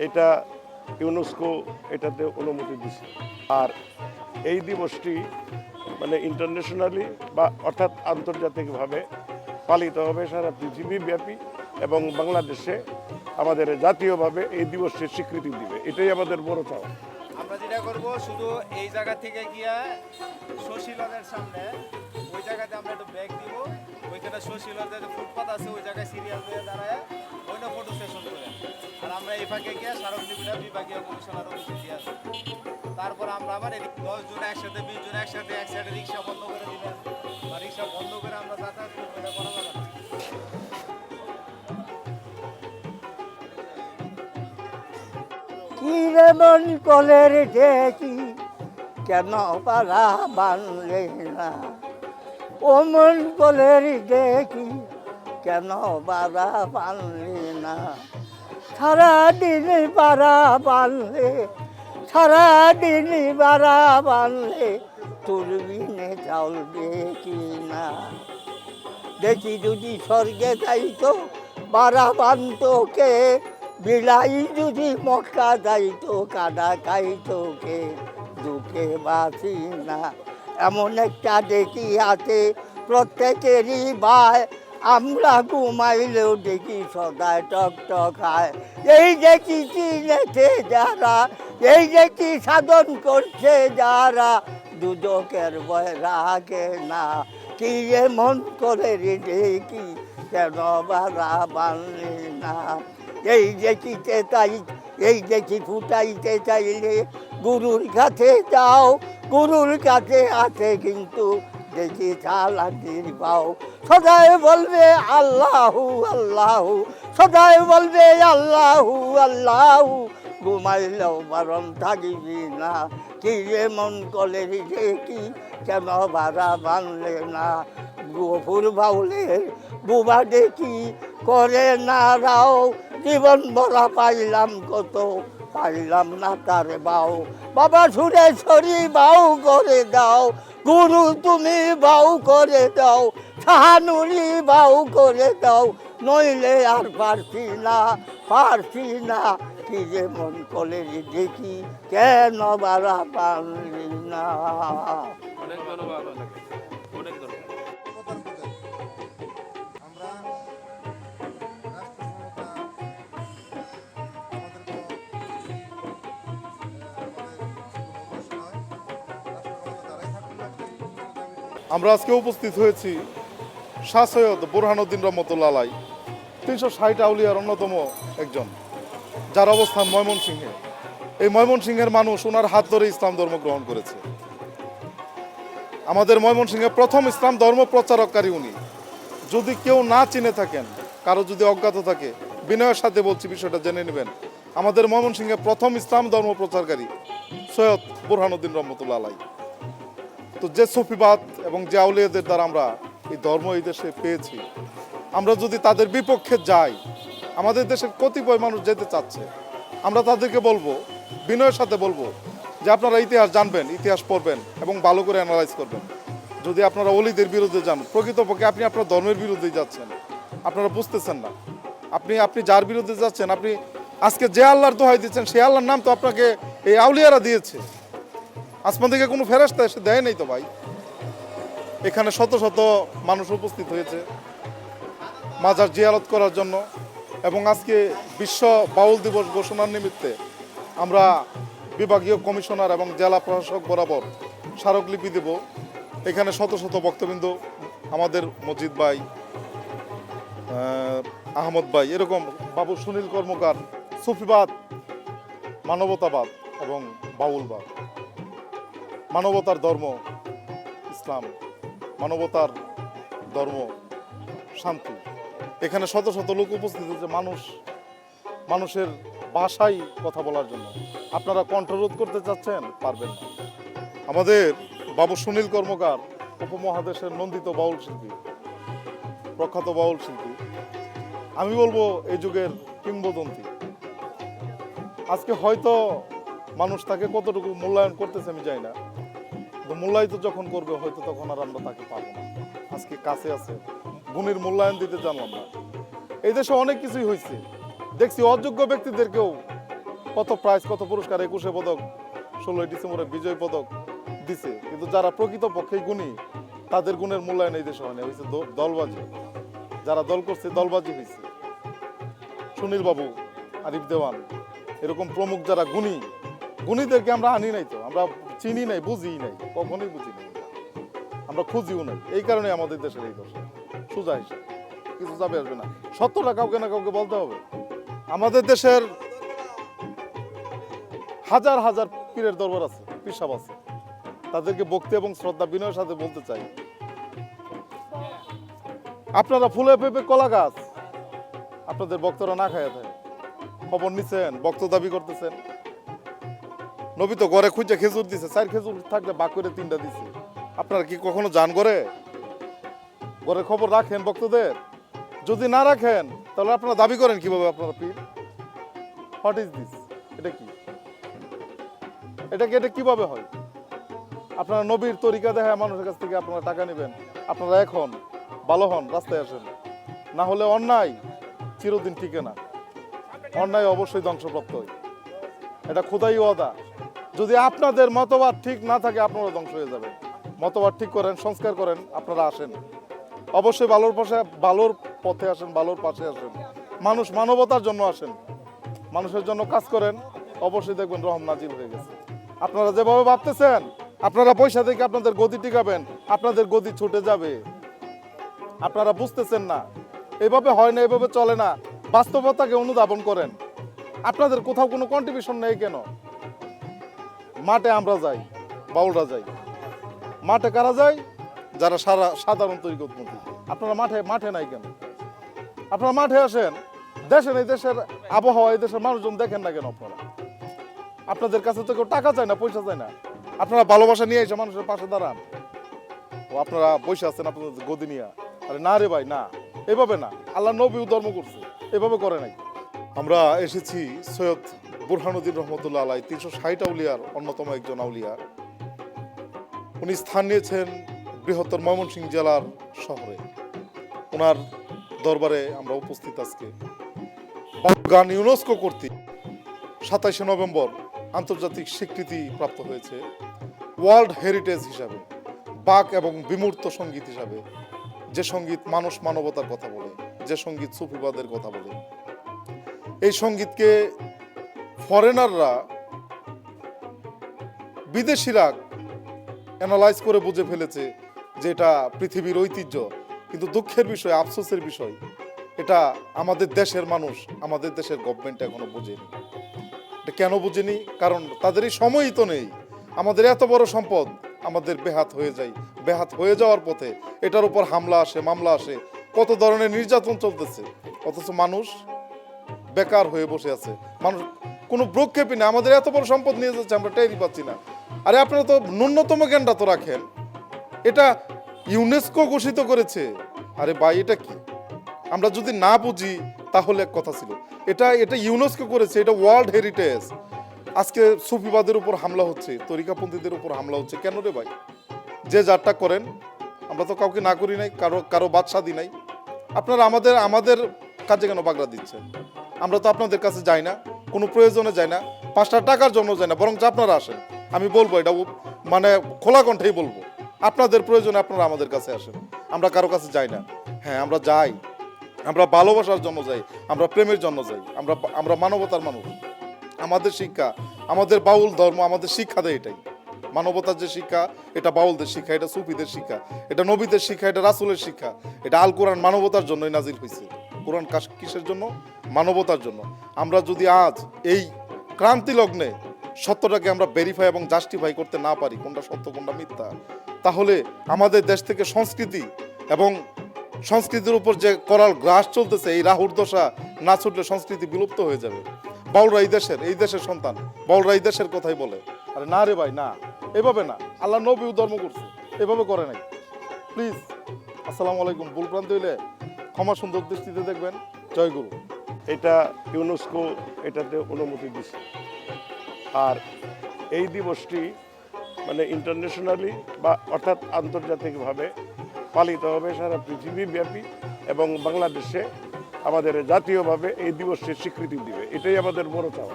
এটা ইউনেস্কো এটাতে অনুমতি দিচ্ছে। আর এই দিবসটি মানে ইন্টারন্যাশনালি বা অর্থাৎ আন্তর্জাতিকভাবে পালিত হবে সারা পৃথিবীব্যাপী, এবং বাংলাদেশে আমাদের জাতীয়ভাবে এই দিবসের স্বীকৃতি দিবে। এটাই আমাদের বড় চাওয়া। আমরা যেটা করব, শুধু এই জায়গা থেকে গিয়া শশীলদের সামনে ওই জায়গাতে আমরা একটু ব্রেক দিব। ওইখানে শশীলদের ফুটপাথ আছে, ওই জায়গায় সিরিয়াল দিয়ে দাঁড়ায় ওইটা ফটো সেশন করে। আর আমরা এই ফাঁকে গিয়ে স্মারকলিপিটা বিভাগীয় কমিশনার অফিসে দিয়ে আসবো। তারপর আমরা আবার 10 জন একসাথে, 20 জন একসাথে এক সাইডে রিক্সা বন্ধ করে দিবেন, বা রিক্সা বন্ধ করে আমরা যাতায়াত করবো, এটা করা যাবে না। কি রে মন কলের দেখি কেন পারা বানলে না, ও মন কলের দেখি কেন পারা বানলে না, সারাদিন পারা বানলে, সারাদিন পারা বানলে তোর বিনে চাউল দেখি না। দেখি যদি স্বর্গে যাইতো বারা বানতো কে, বিলাই যদি মক্কা যাইতো কাদা খাইতো কে, দুঃখে বাঁচি না। এমন একটা দেখি আছে প্রত্যেকেরই ভাই, আমরা ঘুমাইলেও দেখি সদায় টক টক খায়। এই দেখি চিনেছে যারা, এই দেখি সাধন করছে যারা, দুদকের ভয় রাখে না। কি মন করে দেখি কেন বারা বানলে না। এই দেখিতে তাই, এই দেখি ফুটাইতে চাইলে গুরুর কাছে যাও, গুরুর কাছে আছে কিন্তু দেখি চালাকির পাও। সদাই বলবে আল্লাহু আল্লাহু, সদাই বলবে আল্লাহু আল্লাহু, ঘুমাইলেও বারণ থাকিবি না। কি মন করে দেখি কেন বারা বানলে না। গফুর বাউলের বুবা দেখি করে না রাও, জীবন ভরা পাইলাম কত পাইলাম না তার বাও। বাবা সুরেশ্বরী বাউ করে দাও, গুরু তুমি বাউ করে দাও, শাহানুরি বাউ করে দাও, নইলে আর পারছি না, পারছি না। কি যে মন করে দেখি কেন বারা পারলি না। অনেক ধন্যবাদ, অনেক ধন্যবাদ। আমরা আজকে উপস্থিত হয়েছি শাহ সৈয়দ বুরহানুদ্দিন রহমতুল্লাহ আলাই, 360 আউলিয়ার অন্যতম একজন, যার অবস্থান ময়মনসিংহে। এই ময়মনসিংহের মানুষ ওনার হাত ধরে ইসলাম ধর্ম গ্রহণ করেছে। আমাদের ময়মনসিংহে প্রথম ইসলাম ধর্ম প্রচারককারী উনি। যদি কেউ না চিনে থাকেন, কারো যদি অজ্ঞাত থাকে, বিনয়ের সাথে বলছি বিষয়টা জেনে নেবেন। আমাদের ময়মনসিংহে প্রথম ইসলাম ধর্ম প্রচারকারী সৈয়দ বুরহানুদ্দিন রহমতুল্লাহ আলাই। তো যে সুফিবাদ এবং যে আউলিয়াদের দ্বারা আমরা এই ধর্ম এই দেশে পেয়েছি, আমরা যদি তাদের বিপক্ষে যাই, আমাদের দেশের কতিপয় মানুষ যেতে চাচ্ছে, আমরা তাদেরকে বলবো, বিনয়ের সাথে বলবো যে আপনারা ইতিহাস জানবেন, ইতিহাস পড়বেন এবং ভালো করে অ্যানালাইজ করবেন। যদি আপনারা অলিদের বিরুদ্ধে যান, প্রকৃতপক্ষে আপনি আপনার ধর্মের বিরুদ্ধেই যাচ্ছেন, আপনারা বুঝতেছেন না। আপনি যার বিরুদ্ধে যাচ্ছেন, আপনি আজকে যে আল্লাহর দোহাই দিচ্ছেন, সেই আল্লাহর নাম তো আপনাকে এই আউলিয়ারা দিয়েছে। আসমান থেকে কোনো ফেরেশতা এসে দেয় নাই তো ভাই। এখানে শত শত মানুষ উপস্থিত হয়েছে মাজার জিয়ারত করার জন্য, এবং আজকে বিশ্ব বাউল দিবস ঘোষণার নিমিত্তে আমরা বিভাগীয় কমিশনার এবং জেলা প্রশাসক বরাবর স্মারকলিপি দেব। এখানে শত শত বক্তবৃন্দ, আমাদের মজিদ ভাই, আহমদ ভাই, এরকম বাবু সুনীল কর্মকার, সুফিবাদ, মানবতাবাদ এবং বাউলবাদ। মানবতার ধর্ম ইসলাম, মানবতার ধর্ম শান্তি। এখানে শত শত লোক উপস্থিত হয়েছে মানুষের ভাষায় কথা বলার জন্য। আপনারা কণ্ঠরোধ করতে চাচ্ছেন, পারবেন না। আমাদের বাবু সুনীল কর্মকার উপমহাদেশের নন্দিত বাউল শিল্পী, প্রখ্যাত বাউল শিল্পী, আমি বলবো এই যুগের কিংবদন্তি। আজকে হয়তো মানুষ তাকে কতটুকু মূল্যায়ন করতেছে আমি জানি না, কিন্তু মূল্যায়িত যখন করবে হয়তো তখন আর আমরা তাকে পাবো না। আজকে কাছে আছে, গুণীর মূল্যায়ন দিতে জানলাম না। এই দেশে অনেক কিছুই হয়েছে, দেখছি অযোগ্য ব্যক্তিদেরকেও কত প্রাইজ, কত পুরস্কার, 21 পদক, 16 ডিসেম্বরের বিজয় পদক দিছে, কিন্তু যারা প্রকৃত পক্ষেই গুণী তাদের গুণের মূল্যায়ন এই দেশে হয়নি, হয়েছে দলবাজি। যারা দল করছে দলবাজি হয়েছে। সুনীল বাবু, আরিফ দেওয়ান, এরকম প্রমুখ যারা গুণীদেরকে আমরা আনি নাই, তো আমরা চিনি নাই, বুঝি নাই, কখনোই বুঝি নাই, আমরা খুঁজিও নাই। এই কারণে আমাদের দেশের এই দশা। সোজা হিসাব, কিছু যাবে আসবে না, সত্যটা কাউকে না কাউকে বলতে হবে। আমাদের দেশের হাজার হাজার পীরের দরবার আছে, পিসাব আছে, তাদেরকে ভক্তি এবং শ্রদ্ধা বিনয়ের সাথে বলতে চাই, আপনারা ফুলে পেঁপে কলা গাছ, আপনাদের ভক্তরা না খায় থাকে, খবর নিচ্ছেন, ভক্ত দাবি করতেছেন। নবী তো ঘরে খুঁজে খেজুর দিছে, 4 খেজুর থাকলে বাক করে 3টা দিছে। আপনারা কি কখনো যান ঘরে খবর রাখেন ভক্তদের? যদি না রাখেন তাহলে আপনারা দাবি করেন কিভাবে আপনারা পীর? What is this? এটা কি? এটা কিভাবে হয়? আপনারা নবীর তরিকা দেখায় মানুষের কাছ থেকে আপনারা টাকা নেবেন। আপনারা এখন ভালো হন, রাস্তায় আসেন, না হলে অন্যায় চিরদিন টিকে না, অন্যায় অবশ্যই ধ্বংসপ্রাপ্ত হয়। এটা খোদাই ওয়াদা। যদি আপনাদের মতবাদ ঠিক না থাকে আপনারা ধ্বংস হয়ে যাবেন। মতবাদ ঠিক করেন, সংস্কার করেন, আপনারা আসেন, অবশ্যই ভালোর পথে আসেন, ভালোর পাশে আসেন, মানবতার জন্য আসেন, মানুষের জন্য কাজ করেন, অবশ্যই দেখবেন রহম নাজিল হয়ে গেছে। আপনারা যেভাবে ভাবতেছেন আপনারা পয়সা থেকে আপনাদের গদি টিকাবেন, আপনাদের গদি ছুটে যাবে। আপনারা বুঝতেছেন না, এভাবে হয় না, এভাবে চলে না। বাস্তবতাকে অনুধাবন করেন। আপনাদের কোথাও কোনো কন্ট্রিবিউশন নেই কেন? মাঠে আমরা যাই, বাউলরা যাই, মাঠে কারা যায়? যারা সাধারণ তরিকতমুখী। আপনারা মাঠে নাই কেন? আপনারা মাঠে আসেন, দেশের এই দেশের আবহাওয়া, এই দেশের মানুষজন দেখেন না কেন? আপনাদের কাছে তো কেউ টাকা চায় না, পয়সা চায় না, আপনারা ভালোবাসা নিয়ে এসে মানুষের পাশে দাঁড়ান। ও আপনারা বসে আছেন আপনাদের গদি নিয়ে। আরে না রে ভাই, না, এভাবে না। আল্লাহ নবীও ধর্ম করছে, এভাবে করে নাই। আমরা এসেছি সৈয়দ বুরহানুদ্দিন রহমতুল্লাহ আলাই, 360 আউলিয়ার অন্যতম একজন আউলিয়া। উনি স্থান নিয়েছেন বৃহত্তর ময়মনসিংহ জেলার শহরে। ওনার দরবারে আমরা উপস্থিত আজকে। গান ইউনেস্কো কর্তৃক 27 নভেম্বর আন্তর্জাতিক স্বীকৃতি প্রাপ্ত হয়েছে ওয়ার্ল্ড হেরিটেজ হিসাবে, বাক এবং বিমূর্ত সঙ্গীত হিসাবে। যে সঙ্গীত মানবতার কথা বলে, যে সঙ্গীত সুফিবাদের কথা বলে। এই সঙ্গীতকে ফরেনাররা, বিদেশিরা অ্যানালাইজ করে বুঝে ফেলেছে যে এটা পৃথিবীর ঐতিহ্য। কিন্তু দুঃখের বিষয়, আফসোসের বিষয়, এটা আমাদের দেশের মানুষ, আমাদের দেশের গভর্নমেন্ট এখনো বোঝেনি। এটা কেন বোঝেনি? কারণ তাদের এই সময়ই তো নেই। আমাদের এত বড় সম্পদ আমাদের বেহাত হয়ে যায়, বেহাত হয়ে যাওয়ার পথে এটার উপর হামলা আসে, মামলা আসে, কত ধরনের নির্যাতন চলতেছে, অথচ মানুষ বেকার হয়ে বসে আছে। মানুষ কোনো ভ্রুক্ষেপই না। আমাদের এত বড় সম্পদ নিয়ে যাচ্ছে, আমরা টেরই পাচ্ছি না। আরে আপনারা তো ন্যূনতম জ্ঞানটা তো রাখেন। এটা ইউনেস্কো ঘোষিত করেছে। আরে ভাই, এটা কি? আমরা যদি না বুঝি তাহলে এক কথা ছিল। এটা ইউনেস্কো করেছে, এটা ওয়ার্ল্ড হেরিটেজ। আজকে সুফিবাদের উপর হামলা হচ্ছে, তরিকাপন্থীদের উপর হামলা হচ্ছে। কেন রে ভাই? যে যারটা করেন, আমরা তো কাউকে না করি নাই, কারো বাদশাদি নাই। আপনারা আমাদের কাজে কেন বাগড়া দিচ্ছেন? আমরা তো আপনাদের কাছে যাই না, কোনো প্রয়োজনে যাই না, 5টা টাকার জন্য যাই না, বরং আপনারা আসেন। আমি বলবো, এটা মানে খোলা কণ্ঠেই বলবো, আপনাদের প্রয়োজনে আপনারা আমাদের কাছে আসেন। আমরা কারো কাছে যাই না। হ্যাঁ, আমরা যাই, আমরা ভালোবাসার জন্য যাই, আমরা প্রেমের জন্য যাই, আমরা মানবতার মানুষ। আমাদের শিক্ষা, আমাদের বাউল ধর্ম আমাদের শিক্ষা দেয় এটাই। মানবতার যে শিক্ষা, এটা বাউলদের শিক্ষা, এটা সুফিদের শিক্ষা, এটা নবীদের শিক্ষা, এটা রাসূলের শিক্ষা। এটা আল কোরআন মানবতার জন্যই নাজিল হয়েছে। কোরআন কিসের জন্য? মানবতার জন্য। আমরা যদি আজ এই ক্রান্তি লগ্নে সত্যটাকে আমরা ভেরিফাই এবং জাস্টিফাই করতে না পারি, কোনটা সত্য কোনটা মিথ্যা, তাহলে আমাদের দেশ থেকে সংস্কৃতি এবং সংস্কৃতির উপর যে করাল গ্রাস চলতেছে, এই রাহুর দশা না ছুটলে সংস্কৃতি বিলুপ্ত হয়ে যাবে। বাউলরা এই দেশের সন্তান, বাউলরা এই দেশের কথাই বলে। আরে না রে ভাই, না, এভাবে না। আল্লাহ নবীও ধর্ম করছে, এভাবে করে নাই। প্লিজ, আসসালামু আলাইকুম। ভুলভ্রান্তি হইলে ক্ষমা সুন্দর দৃষ্টিতে দেখবেন। জয় গুরু। এটা ইউনেস্কো এটাতে অনুমতি দিছে। আর এই দিবসটি মানে ইন্টারন্যাশনালি বা অর্থাৎ আন্তর্জাতিকভাবে পালিত হবে সারা পৃথিবীব্যাপী, এবং বাংলাদেশে আমাদের জাতীয়ভাবে এই দিবসের স্বীকৃতি দিবে। এটাই আমাদের বড় চাওয়া।